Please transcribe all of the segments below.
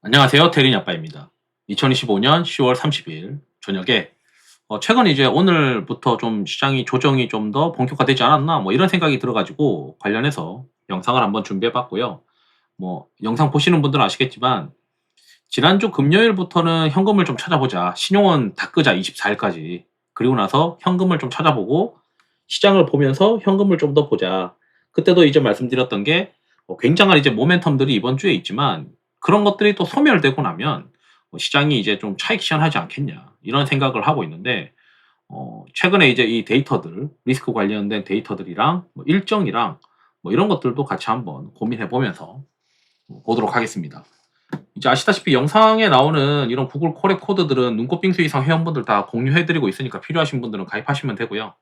안녕하세요. 테린이 아빠입니다. 2025년 10월 30일 저녁에 최근 이제 오늘부터 좀 시장이 조정이 좀 더 본격화되지 않았나 뭐 이런 생각이 들어 가지고 관련해서 영상을 한번 준비해 봤고요. 뭐 영상 보시는 분들은 아시겠지만 지난주 금요일부터는 현금을 좀 찾아보자. 신용은 다 끄자 24 일까지. 그리고 나서 현금을 좀 찾아보고 시장을 보면서 현금을 좀 더 보자. 그때도 이제 말씀드렸던 게 굉장한 이제 모멘텀들이 이번 주에 있지만 그런 것들이 또 소멸되고 나면 시장이 이제 좀 차익 실현하지 않겠냐. 이런 생각을 하고 있는데 최근에 이제 이 데이터들, 리스크 관련된 데이터들이랑 뭐 일정이랑 뭐 이런 것들도 같이 한번 고민해 보면서 보도록 하겠습니다. 이제 아시다시피 영상에 나오는 이런 구글 콜의 코드들은 눈꽃빙수 이상 회원분들 다 공유해 드리고 있으니까 필요하신 분들은 가입하시면 되고요.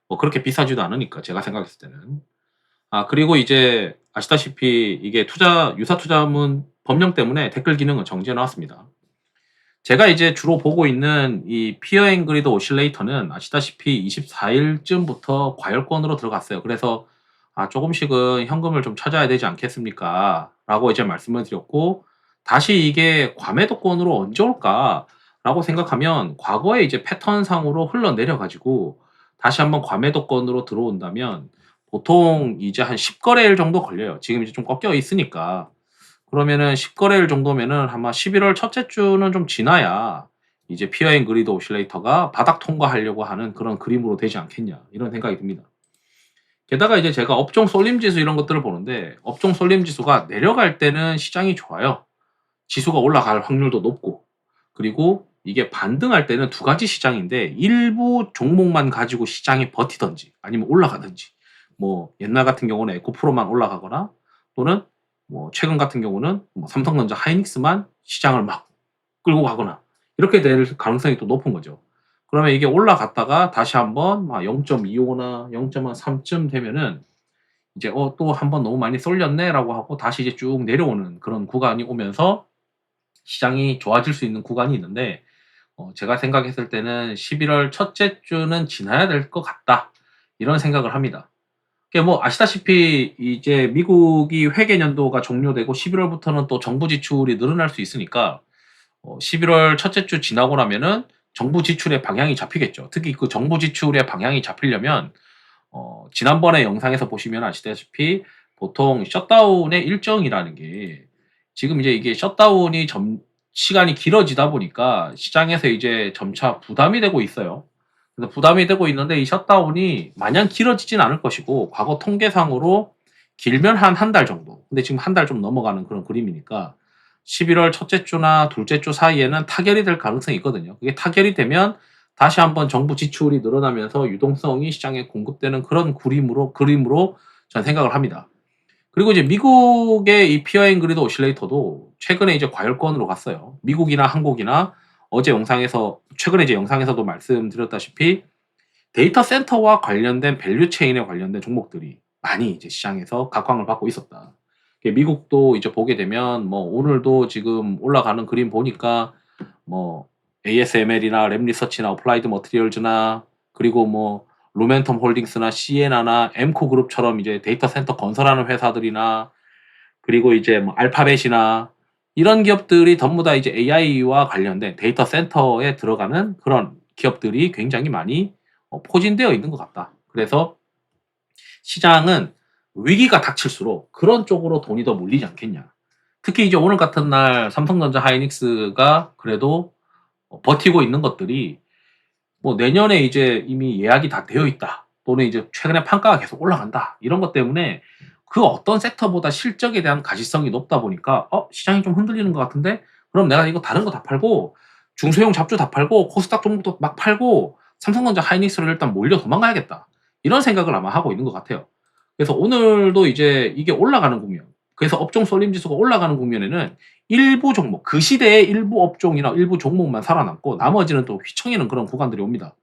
뭐 그렇게 비싸지도 않으니까 제가 생각했을 때는. 그리고 이제 아시다시피 이게 유사 투자문 법령 때문에 댓글 기능은 정지해 놨습니다. 제가 이제 주로 보고 있는 이 피어 앤 그리드 오실레이터는 아시다시피 24 일쯤부터 과열권으로 들어갔어요. 그래서 조금씩은 현금을 좀 찾아야 되지 않겠습니까?"라고 이제 말씀을 드렸고, 다시 이게 과매도권으로 언제 올까라고 생각하면 과거에 이제 패턴상으로 흘러내려 가지고 다시 한번 과매도권으로 들어온다면 보통 이제 한 10 거래일 정도 걸려요. 지금 이제 좀 꺾여 있으니까. 그러면은 10 거래일 정도면은 아마 11월 첫째 주는 좀 지나야 이제 피어 앤 그리드 오실레이터가 바닥 통과하려고 하는 그런 그림으로 되지 않겠냐, 이런 생각이 듭니다. 게다가 이제 제가 업종 쏠림 지수 이런 것들을 보는데 업종 쏠림 지수가 내려갈 때는 시장이 좋아요. 지수가 올라갈 확률도 높고, 그리고 이게 반등할 때는 두 가지 시장인데 일부 종목만 가지고 시장이 버티든지 아니면 올라가든지, 뭐 옛날 같은 경우는 에코프로만 올라가거나 또는 뭐 최근 같은 경우는 뭐 삼성전자 하이닉스만 시장을 막 끌고 가거나 이렇게 될 가능성이 또 높은 거죠. 그러면 이게 올라갔다가 다시 한번 막 0.25나 0.3쯤 되면은 이제 '또 한번 너무 많이 쏠렸네.'라고 하고 다시 이제 쭉 내려오는 그런 구간이 오면서 시장이 좋아질 수 있는 구간이 있는데, 제가 생각했을 때는 11월 첫째 주는 지나야 될 것 같다. 이런 생각을 합니다. 그게 뭐 아시다시피 이제 미국이 회계 연도가 종료되고 11월 월부터는 또 정부 지출이 늘어날 수 있으니까 11월 첫째 주 지나고 나면은 정부 지출의 방향이 잡히겠죠. 특히 그 정부 지출의 방향이 잡히려면 지난번에 영상에서 보시면 아시다시피 보통 셧다운의 일정이라는 게 지금 이제 이게 셧다운이 시간이 길어지다 보니까 시장에서 이제 점차 부담이 되고 있어요. 그래서 부담이 되고 있는데 이 셧다운이 마냥 길어지진 않을 것이고 과거 통계상으로 길면 한 달 정도. 근데 지금 한 달 좀 넘어가는 그런 그림이니까 11월 첫째 주나 둘째 주 사이에는 타결이 될 가능성이 있거든요. 그게 타결이 되면 다시 한번 정부 지출이 늘어나면서 유동성이 시장에 공급되는 그런 그림으로 저는 생각을 합니다. 그리고 이제 미국의 이 피어 앤 그리드 오실레이터도 최근에 이제 과열권으로 갔어요. 미국이나 한국이나 어제 영상에서 최근에 이제 영상에서도 말씀드렸다시피 데이터 센터와 관련된 밸류 체인에 관련된 종목들이 많이 이제 시장에서 각광을 받고 있었다. 미국도 이제 보게 되면 뭐 오늘도 지금 올라가는 그림 보니까 뭐 ASML이나 램리서치나 어플라이드 머티리얼즈나 그리고 뭐 루멘텀 홀딩스나 시에나나 엠코 그룹처럼 이제 데이터 센터 건설하는 회사들이나 그리고 이제 뭐 알파벳이나 이런 기업들이 전부 다 이제 AI와 관련된 데이터 센터에 들어가는 그런 기업들이 굉장히 많이 포진되어 있는 것 같다. 그래서 시장은 위기가 닥칠수록 그런 쪽으로 돈이 더 몰리지 않겠냐. 특히 이제 오늘 같은 날 삼성전자 하이닉스가 그래도 버티고 있는 것들이 뭐 내년에 이제 이미 예약이 다 되어 있다. 또는 이제 최근에 판가가 계속 올라간다. 이런 것 때문에 그 어떤 섹터보다 실적에 대한 가시성이 높다 보니까 시장이 좀 흔들리는 것 같은데 그럼 내가 이거 다른 거 다 팔고 중소형 잡주 다 팔고 코스닥 종목도 막 팔고 삼성전자 하이닉스를 일단 몰려 도망가야겠다. 이런 생각을 아마 하고 있는 것 같아요. 그래서 오늘도 이제 이게 올라가는 국면. 그래서 업종 쏠림 지수가 올라가는 국면에는 일부 종목, 그 시대의 일부 업종이나 일부 종목만 살아남고 나머지는 또 휘청이는 그런 구간들이 옵니다.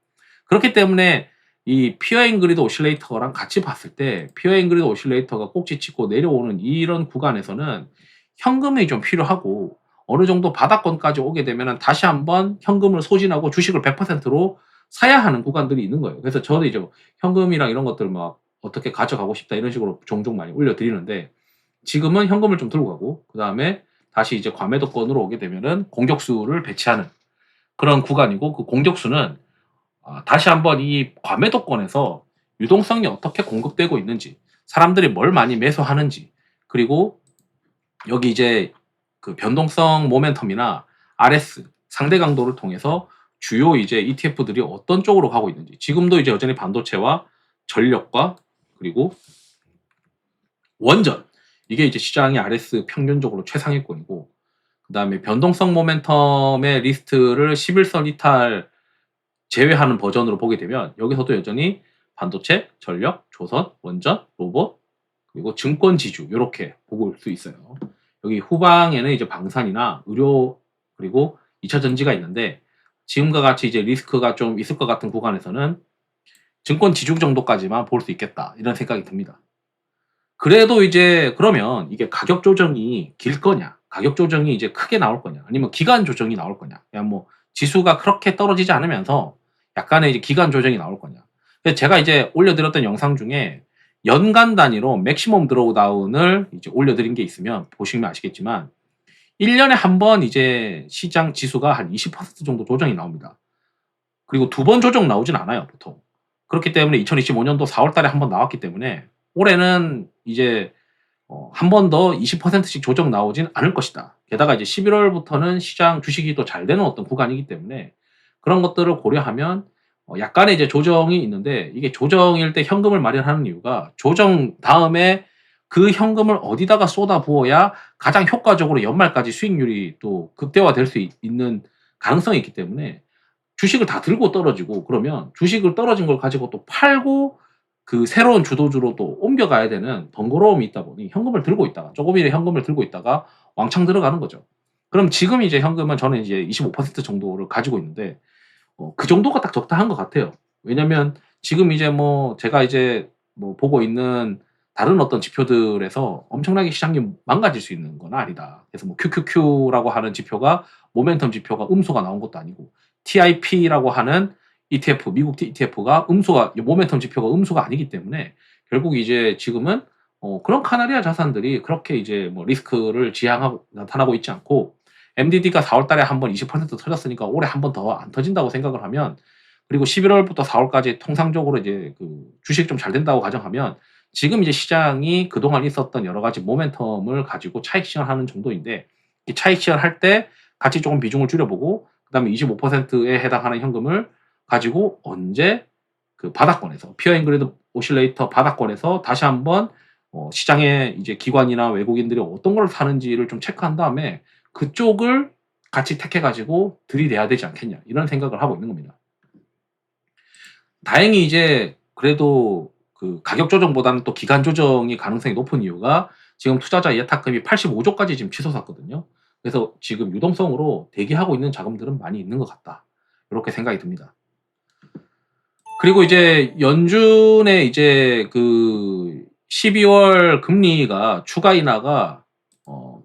그렇기 때문에 이 피어 앤 그리드 오실레이터랑 같이 봤을 때 피어 앤 그리드 오실레이터가 꼭지 찍고 내려오는 이런 구간에서는 현금이 좀 필요하고 어느 정도 바닥권까지 오게 되면은 다시 한번 현금을 소진하고 주식을 100%로 사야 하는 구간들이 있는 거예요. 그래서 저는 이제 뭐 현금이랑 이런 것들 막 어떻게 가져가고 싶다 이런 식으로 종종 많이 올려드리는데 지금은 현금을 좀 들고 가고 그다음에 다시 이제 과매도권으로 오게 되면은 공격수를 배치하는 그런 구간이고, 그 공격수는 다시 한번 이 과매도권에서 유동성이 어떻게 공급되고 있는지, 사람들이 뭘 많이 매수하는지, 그리고 여기 이제 그 변동성 모멘텀이나 RS 상대 강도를 통해서 주요 이제 ETF들이 어떤 쪽으로 가고 있는지, 지금도 이제 여전히 반도체와 전력과 그리고 원전, 이게 이제 시장의 RS 평균적으로 최상위권이고, 그 다음에 변동성 모멘텀의 리스트를 11선 이탈 제외하는 버전으로 보게 되면 여기서도 여전히 반도체, 전력, 조선, 원전, 로봇, 그리고 증권 지주 이렇게 보고 올 수 있어요. 여기 후방에는 이제 방산이나 의료 그리고 2차 전지가 있는데, 지금과 같이 이제 리스크가 좀 있을 것 같은 구간에서는 증권 지주 정도까지만 볼 수 있겠다, 이런 생각이 듭니다. 그래도 이제 그러면 이게 가격 조정이 길 거냐, 가격 조정이 이제 크게 나올 거냐, 아니면 기간 조정이 나올 거냐, 그냥 뭐 지수가 그렇게 떨어지지 않으면서 약간의 이제 기간 조정이 나올 거냐. 그래서 제가 이제 올려드렸던 영상 중에 연간 단위로 맥시멈 드로우다운을 이제 올려드린 게 있으면 보시면 아시겠지만, 1년에 한 번 이제 시장 지수가 한 20% 정도 조정이 나옵니다. 그리고 두 번 조정 나오진 않아요, 보통. 그렇기 때문에 2025년도 4월 달에 한 번 나왔기 때문에 올해는 이제 한 번 더 20%씩 조정 나오진 않을 것이다. 게다가 이제 11월부터는 시장 주식이 또 잘 되는 어떤 구간이기 때문에 그런 것들을 고려하면 약간의 이제 조정이 있는데, 이게 조정일 때 현금을 마련하는 이유가 조정 다음에 그 현금을 어디다가 쏟아 부어야 가장 효과적으로 연말까지 수익률이 또 극대화될 수 있는 가능성이 있기 때문에, 주식을 다 들고 떨어지고 그러면 주식을 떨어진 걸 가지고 또 팔고 그 새로운 주도주로 또 옮겨가야 되는 번거로움이 있다 보니 현금을 들고 있다가, 조금이라도 현금을 들고 있다가 왕창 들어가는 거죠. 그럼 지금 이제 현금은 저는 이제 25% 정도를 가지고 있는데, 그 정도가 딱 적당한 것 같아요. 왜냐면 지금 이제 뭐 제가 이제 뭐 보고 있는 다른 어떤 지표들에서 엄청나게 시장이 망가질 수 있는 건 아니다. 그래서 뭐 QQQ라고 하는 지표가, 모멘텀 지표가 음수가 나온 것도 아니고, TIP라고 하는 ETF, 미국 ETF가 모멘텀 지표가 음수가 아니기 때문에, 결국 이제 지금은 그런 카나리아 자산들이 그렇게 이제 뭐 리스크를 지향하고 나타나고 있지 않고, MDD가 4월 달에 한번 20% 터졌으니까 올해 한 번 더 안 터진다고 생각을 하면, 그리고 11월부터 4월까지 통상적으로 이제 그 주식 좀 잘 된다고 가정하면, 지금 이제 시장이 그동안 있었던 여러 가지 모멘텀을 가지고 차익 실현하는 정도인데, 이 차익 실현할 때 같이 조금 비중을 줄여보고, 그다음에 25%에 해당하는 현금을 가지고 언제 그 바닥권에서, 피어 앤 그레이드 오실레이터 바닥권에서 다시 한번 시장의 이제 기관이나 외국인들이 어떤 걸 사는지를 좀 체크한 다음에 그쪽을 같이 택해가지고 들이대야 되지 않겠냐, 이런 생각을 하고 있는 겁니다. 다행히 이제 그래도 그 가격 조정보다는 또 기간 조정이 가능성이 높은 이유가, 지금 투자자 예탁금이 85조까지 지금 치솟았거든요. 그래서 지금 유동성으로 대기하고 있는 자금들은 많이 있는 것 같다, 이렇게 생각이 듭니다. 그리고 이제 연준의 이제 그 12월 금리가 추가 인하가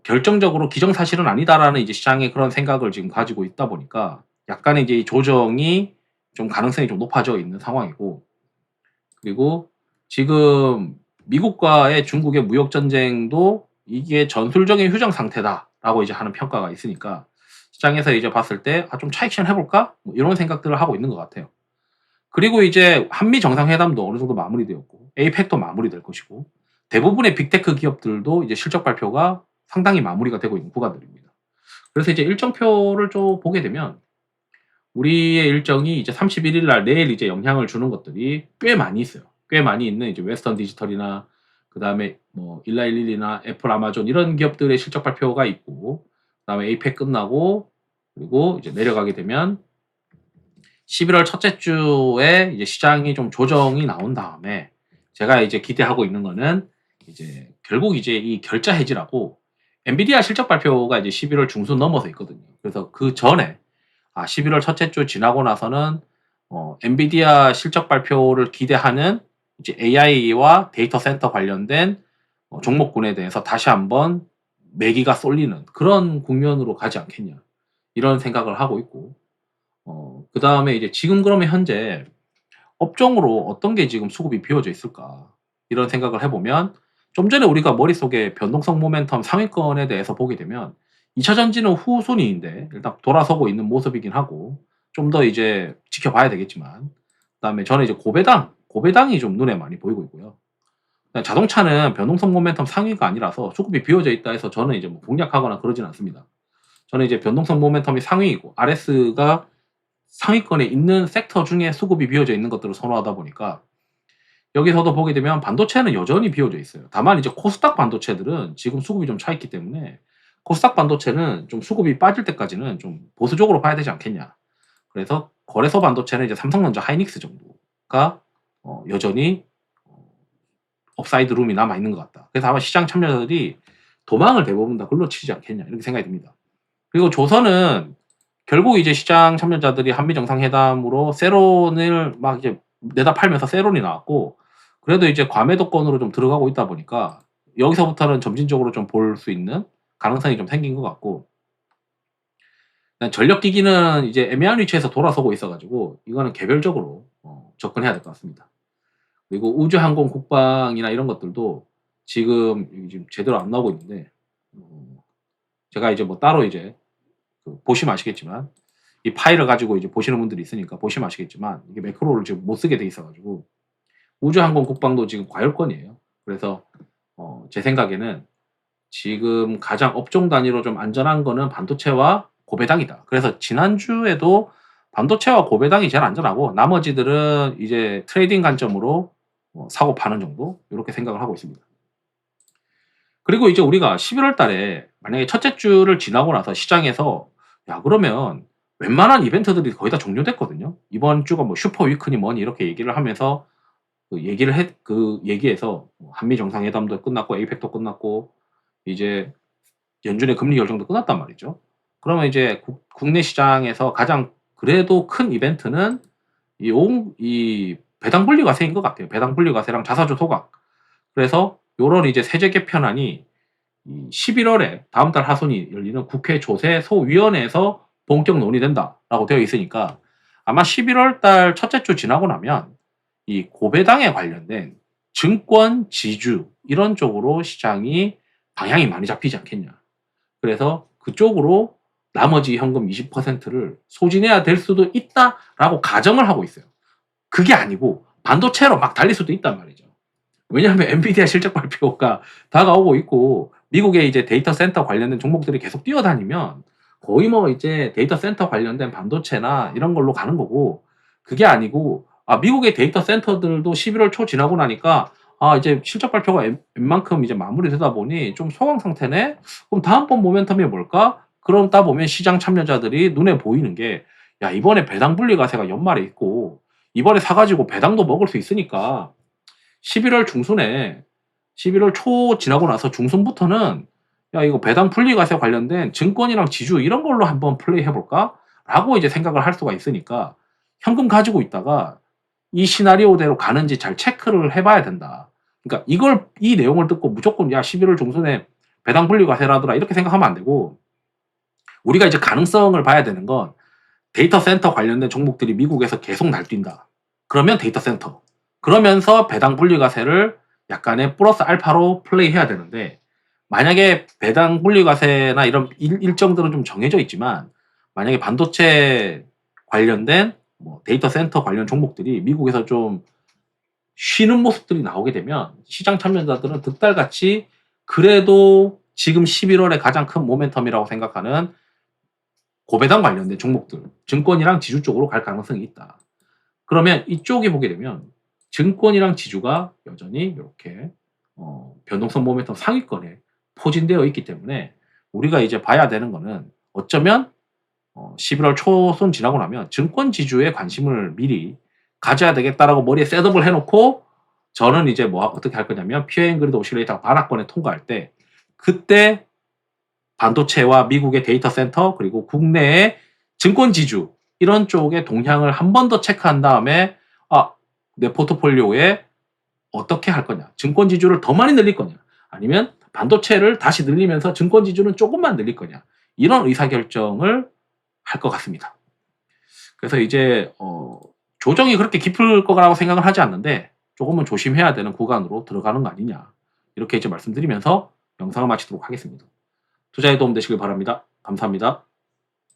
결정적으로 기정사실은 아니다라는 이제 시장의 그런 생각을 지금 가지고 있다 보니까 약간의 이제 조정이 좀 가능성이 좀 높아져 있는 상황이고, 그리고 지금 미국과의 중국의 무역 전쟁도 이게 전술적인 휴전 상태다라고 이제 하는 평가가 있으니까, 시장에서 이제 봤을 때 좀 차익 실현 해볼까, 뭐 이런 생각들을 하고 있는 것 같아요. 그리고 이제 한미 정상회담도 어느 정도 마무리되었고, 에이펙도 마무리될 것이고, 대부분의 빅테크 기업들도 이제 실적 발표가 상당히 마무리가 되고 있는 구간들입니다. 그래서 이제 일정표를 좀 보게 되면 우리의 일정이 이제 31일 날 내일 이제 영향을 주는 것들이 꽤 많이 있어요. 꽤 많이 있는 이제 웨스턴 디지털이나 그다음에 뭐 일라일리나 애플, 아마존 이런 기업들의 실적 발표가 있고, 그다음에 에이펙 끝나고 그리고 이제 내려가게 되면 11월 첫째 주에 이제 시장이 좀 조정이 나온 다음에, 제가 이제 기대하고 있는 거는 이제 결국 이제 이 결자 해지라고, 엔비디아 실적 발표가 이제 11월 중순 넘어서 있거든요. 그래서 그 전에 11월 첫째 주 지나고 나서는 엔비디아 실적 발표를 기대하는 이제 AI와 데이터 센터 관련된 종목군에 대해서 다시 한번 매기가 쏠리는 그런 국면으로 가지 않겠냐, 이런 생각을 하고 있고, 그다음에 이제 지금 그러면 현재 업종으로 어떤 게 지금 수급이 비어져 있을까, 이런 생각을 해보면, 좀 전에 우리가 머릿속에 변동성 모멘텀 상위권에 대해서 보게 되면 2차 전지는 후순위인데 일단 돌아서고 있는 모습이긴 하고 좀 더 이제 지켜봐야 되겠지만 그다음에 저는 이제 고배당이 좀 눈에 많이 보이고 있고요. 자동차는 변동성 모멘텀 상위가 아니라서 수급이 비워져 있다 해서 저는 이제 뭐 공략하거나 그러진 않습니다. 저는 이제 변동성 모멘텀이 상위이고 RS가 상위권에 있는 섹터 중에 수급이 비워져 있는 것들을 선호하다 보니까 여기서도 보게 되면 반도체는 여전히 비워져 있어요. 다만 이제 코스닥 반도체들은 지금 수급이 좀 차 있기 때문에 코스닥 반도체는 좀 수급이 빠질 때까지는 좀 보수적으로 봐야 되지 않겠냐. 그래서 거래소 반도체는 이제 삼성전자, 하이닉스 정도가 여전히 업사이드 룸이 남아 있는 것 같다. 그래서 아마 시장 참여자들이 도망을 대부분 다 글로 치지 않겠냐 이렇게 생각이 듭니다. 그리고 조선은 결국 이제 시장 참여자들이 한미 정상회담으로 세론을 막 이제 내다 팔면서 세론이 나왔고 그래도 이제 과매도권으로 좀 들어가고 있다 보니까 여기서부터는 점진적으로 좀 볼 수 있는 가능성이 좀 생긴 것 같고 전력기기는 이제 애매한 위치에서 돌아서고 있어가지고 이거는 개별적으로 접근해야 될 것 같습니다. 그리고 우주항공 국방이나 이런 것들도 지금 제대로 안 나오고 있는데 제가 이제 뭐 따로 이제 보시면 아시겠지만 이 파일을 가지고 이제 보시는 분들이 있으니까 보시면 아시겠지만 이게 매크로를 지금 못 쓰게 돼 있어가지고 우주항공 국방도 지금 과열권이에요. 그래서 제 생각에는 지금 가장 업종 단위로 좀 안전한 거는 반도체와 고배당이다. 그래서 지난주에도 반도체와 고배당이 제일 안전하고 나머지들은 이제 트레이딩 관점으로 사고 파는 정도 이렇게 생각을 하고 있습니다. 그리고 이제 우리가 11월 달에 만약에 첫째 주를 지나고 나서 시장에서 야 그러면 웬만한 이벤트들이 거의 다 종료됐거든요. 이번 주가 뭐 슈퍼 위크니 뭐니 이렇게 얘기를 하면서 그 얘기에서 한미 정상회담도 끝났고 에이펙도 끝났고 이제 연준의 금리 결정도 끝났단 말이죠. 그러면 이제 국내 시장에서 가장 그래도 큰 이벤트는 이 배당 분리 과세인 것 같아요. 배당 분리 과세랑 자사주 소각. 그래서 요런 이제 세제 개편안이 11월에 다음 달 하순이 열리는 국회 조세 소위원회에서 본격 논의된다라고 되어 있으니까 아마 11월 달 첫째 주 지나고 나면 이 고배당에 관련된 증권, 지주 이런 쪽으로 시장이 방향이 많이 잡히지 않겠냐. 그래서 그쪽으로 나머지 현금 20%를 소진해야 될 수도 있다라고 가정을 하고 있어요. 그게 아니고 반도체로 막 달릴 수도 있단 말이죠. 왜냐하면 엔비디아 실적 발표가 다가오고 있고 미국의 이제 데이터 센터 관련된 종목들이 계속 뛰어다니면 거의 뭐 이제 데이터 센터 관련된 반도체나 이런 걸로 가는 거고 그게 아니고 미국의 데이터 센터들도 11월 초 지나고 나니까 이제 실적 발표가 웬만큼 이제 마무리되다 보니 좀 소강 상태네. 그럼 다음번 모멘텀이 뭘까? 그러다 보면 시장 참여자들이 눈에 보이는 게 야 이번에 배당 분리 과세가 연말에 있고 이번에 사가지고 배당도 먹을 수 있으니까 11월 중순에 11월 초 지나고 나서 중순부터는 야 이거 배당 분리 과세 관련된 증권이랑 지주 이런 걸로 한번 플레이 해볼까? 라고 이제 생각을 할 수가 있으니까 현금 가지고 있다가 이 시나리오대로 가는지 잘 체크를 해봐야 된다. 그러니까 이 내용을 듣고 무조건 야 11월 중순에 배당 분리 과세라더라 이렇게 생각하면 안 되고 우리가 이제 가능성을 봐야 되는 건 데이터 센터 관련된 종목들이 미국에서 계속 날뛴다. 그러면 데이터 센터. 그러면서 배당 분리 과세를 약간의 플러스 알파로 플레이해야 되는데 만약에 배당 분리 과세나 이런 일정들은 좀 정해져 있지만 만약에 반도체 관련된 뭐 데이터 센터 관련 종목들이 미국에서 좀 쉬는 모습들이 나오게 되면 시장 참여자들은 득달같이 그래도 지금 11월에 가장 큰 모멘텀이라고 생각하는 고배당 관련된 종목들, 증권이랑 지주 쪽으로 갈 가능성이 있다. 그러면 이쪽에 보게 되면 증권이랑 지주가 여전히 이렇게 변동성 모멘텀 상위권에 포진되어 있기 때문에 우리가 이제 봐야 되는 거는 어쩌면 11월 초순 지나고 나면 증권 지주에 관심을 미리 가져야 되겠다라고 머리에 셋업을 해놓고 저는 이제 뭐 어떻게 할 거냐면 피어앤그리드 오실레이터가 반악권에 통과할 때 그때 반도체와 미국의 데이터 센터 그리고 국내의 증권 지주 이런 쪽의 동향을 한 번 더 체크한 다음에 내 포트폴리오에 어떻게 할 거냐. 증권 지주를 더 많이 늘릴 거냐. 아니면 반도체를 다시 늘리면서 증권 지주는 조금만 늘릴 거냐. 이런 의사결정을 할 것 같습니다. 그래서 이제 조정이 그렇게 깊을 거라고 생각을 하지 않는데 조금은 조심해야 되는 구간으로 들어가는 거 아니냐. 이렇게 이제 말씀드리면서 영상을 마치도록 하겠습니다. 투자에 도움 되시길 바랍니다. 감사합니다.